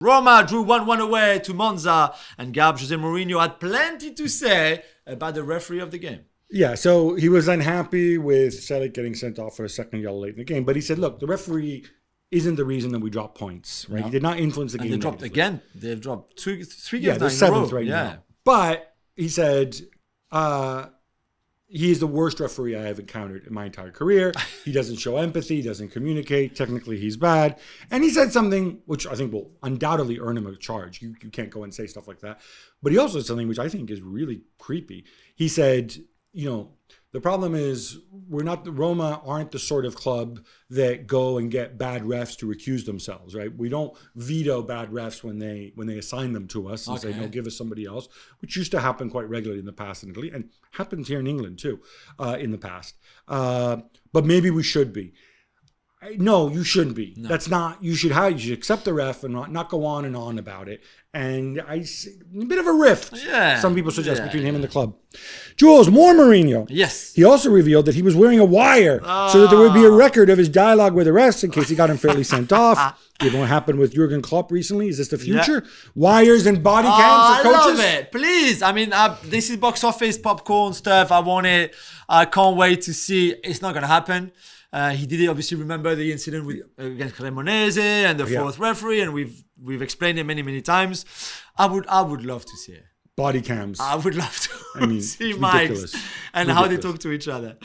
Roma drew 1-1 away to Monza, and Gab, Jose Mourinho had plenty to say about the referee of the game. Yeah, so he was unhappy with Selic getting sent off for a second yellow late in the game, but he said, look, the referee isn't the reason that we dropped points, right? No. He did not influence the game. They dropped again. They've dropped 3 games they're seventh right now. But he said he is the worst referee I have encountered in my entire career. He doesn't show empathy. He doesn't communicate. Technically, he's bad. And he said something which I think will undoubtedly earn him a charge. You can't go and say stuff like that. But he also said something which I think is really creepy. He said, the problem is Roma aren't the sort of club that go and get bad refs to recuse themselves, right? We don't veto bad refs when they assign them to us and say, no, give us somebody else, which used to happen quite regularly in the past in Italy and happens here in England too in the past. But maybe we should be. No, you shouldn't be. No. That's not. You should accept the ref and not go on and on about it. And I see a bit of a rift. Yeah. Some people suggest between him and the club. Jules, more Mourinho. Yes. He also revealed that he was wearing a wire so that there would be a record of his dialogue with the refs in case he got unfairly sent off. Given what happened with Jurgen Klopp recently, is this the future? Yeah. Wires and body cams for coaches? I love it. Please. I mean, this is box office popcorn stuff. I want it. I can't wait to see. It's not going to happen. He did obviously remember the incident against Cremonese and the fourth referee, and we've explained it many times. I would love to see it. Body cams. I would love to see mics and how they talk to each other.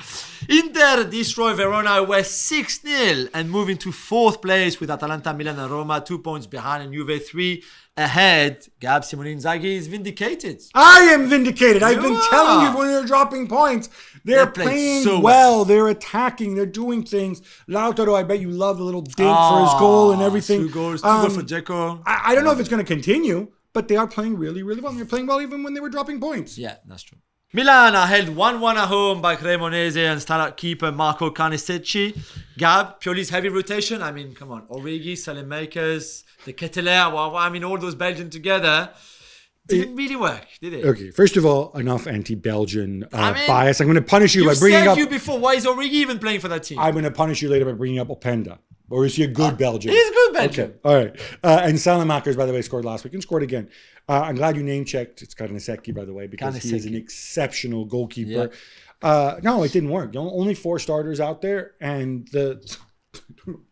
Inter destroy Verona away 6-0 and move into 4th place with Atalanta, Milan and Roma 2 points behind and Juve 3 ahead. Gab, Simone Inzaghi is vindicated. I am vindicated. I've been telling you when they're dropping points. They're playing so well. They're attacking. They're doing things. Lautaro, I bet you love the little dink for his goal and everything. 2 goals for Dzeko. I don't know if it's going to continue, but they are playing really well. They're playing well even when they were dropping points. Yeah, that's true. Milan are held 1-1 at home by Cremonese and standout keeper Marco Carnesecchi. Gab, Pioli's heavy rotation. I mean, come on. Origi, Saelemaekers, the Ketelaere. Well, I mean, all those Belgians together. Didn't really work, did it? Okay, first of all, enough anti-Belgian bias. I'm going to punish you by bringing up... You before. Why is Origi even playing for that team? I'm going to punish you later by bringing up Openda. Or is he a good Belgian? He's a good Belgian. Okay, all right. And Saelemaekers, by the way, scored last week and scored again. I'm glad you name-checked. It's Carnesecchi, by the way, because he is an exceptional goalkeeper. Yeah. No, it didn't work. Only 4 starters out there, and the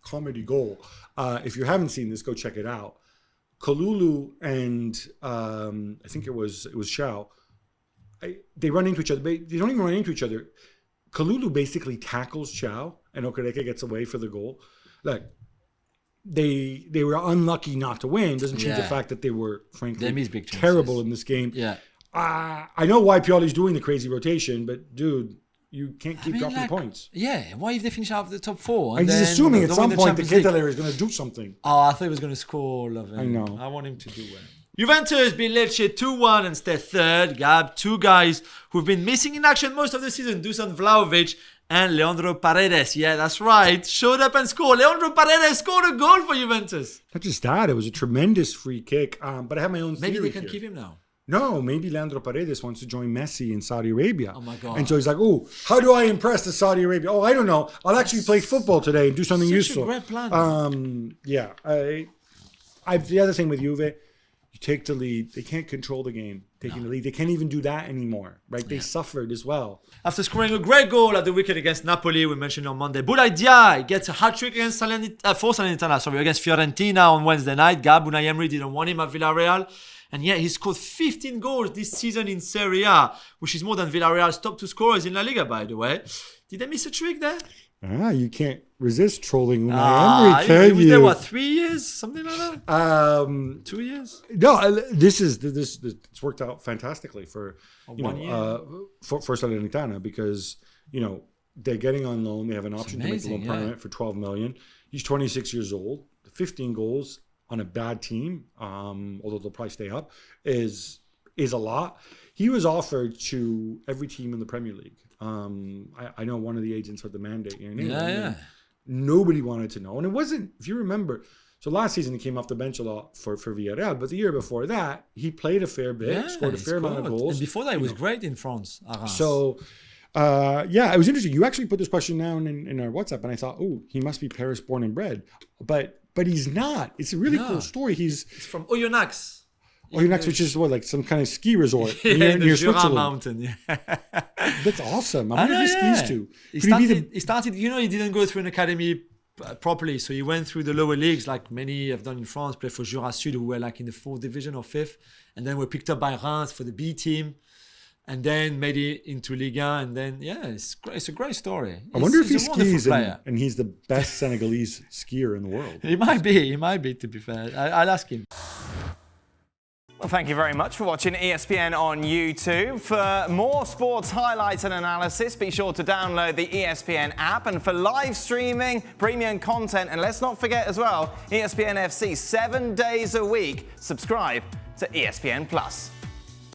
comedy goal. If you haven't seen this, go check it out. Kalulu and I think it was Xiao. They run into each other. They don't even run into each other. Kalulu basically tackles Xiao, and Okereke gets away for the goal. Like they were unlucky not to win. Doesn't change the fact that they were frankly terrible in this game. Yeah, I know why Pioli's doing the crazy rotation, but dude, you can't keep dropping points. Yeah, why if they finish out of the top 4? And he's assuming at some point the Ketelaere is going to do something. Oh, I thought he was going to score. I know. I want him to do well. Juventus beat Lecce 2-1 and stay 3rd. Gab, 2 guys who've been missing in action most of the season, Dusan Vlahovic and Leandro Paredes. Yeah, that's right. Showed up and scored. Leandro Paredes scored a goal for Juventus. Not just that, it was a tremendous free kick. But I have my own theory. Maybe they can keep him now. No, maybe Leandro Paredes wants to join Messi in Saudi Arabia. Oh my God. And so he's like, oh, how do I impress the Saudi Arabia? Oh, I don't know. I'll actually play football today and do something useful. Such a great plan. Yeah. The other thing with Juve, you take the lead. They can't control the game. Taking the lead. They can't even do that anymore, right? They suffered as well. After scoring a great goal at the weekend against Napoli, we mentioned on Monday, Boulaye Dia gets a hat-trick against Salernitana, against Fiorentina on Wednesday night. Gab, Unai Emery didn't want him at Villarreal. And yet he scored 15 goals this season in Serie A, which is more than Villarreal's top 2 scorers in La Liga, by the way. Did they miss a trick there? You can't resist trolling Unai Emery, can you? Was there, what, 3 years? Something like that? 2 years? No, it's worked out fantastically for Salernitana because, they're getting on loan. They have an option to make the loan permanent for 12 million. He's 26 years old, 15 goals. On a bad team, although they'll probably stay up, is a lot. He was offered to every team in the Premier League. I know one of the agents had the mandate here in England. Nobody wanted to know. And it wasn't, if you remember, so last season he came off the bench a lot for Villarreal, but the year before that, he played a fair bit, scored a fair amount of goals. And before that, he was great in France. So, it was interesting. You actually put this question down in our WhatsApp, and I thought, he must be Paris born and bred. But but he's not. It's a really cool story. He's from Oyonnax. Oyonnax, which is what, like some kind of ski resort near near the Jura Switzerland. Mountain. Yeah. That's awesome. I wonder if he skis too. He started, you know, he didn't go through an academy properly, so he went through the lower leagues like many have done in France, played for Jura Sud, who were like in the 4th division or 5th, and then were picked up by Reims for the B team, and then made it into Liga, and then it's great. It's a great story. I wonder if he skis and he's the best Senegalese skier in the world. He might be, to be fair. I'll ask him. Well, thank you very much for watching ESPN on YouTube. For more sports highlights and analysis, be sure to download the ESPN app. And for live streaming, premium content, and let's not forget as well, ESPN FC 7 days a week. Subscribe to ESPN Plus.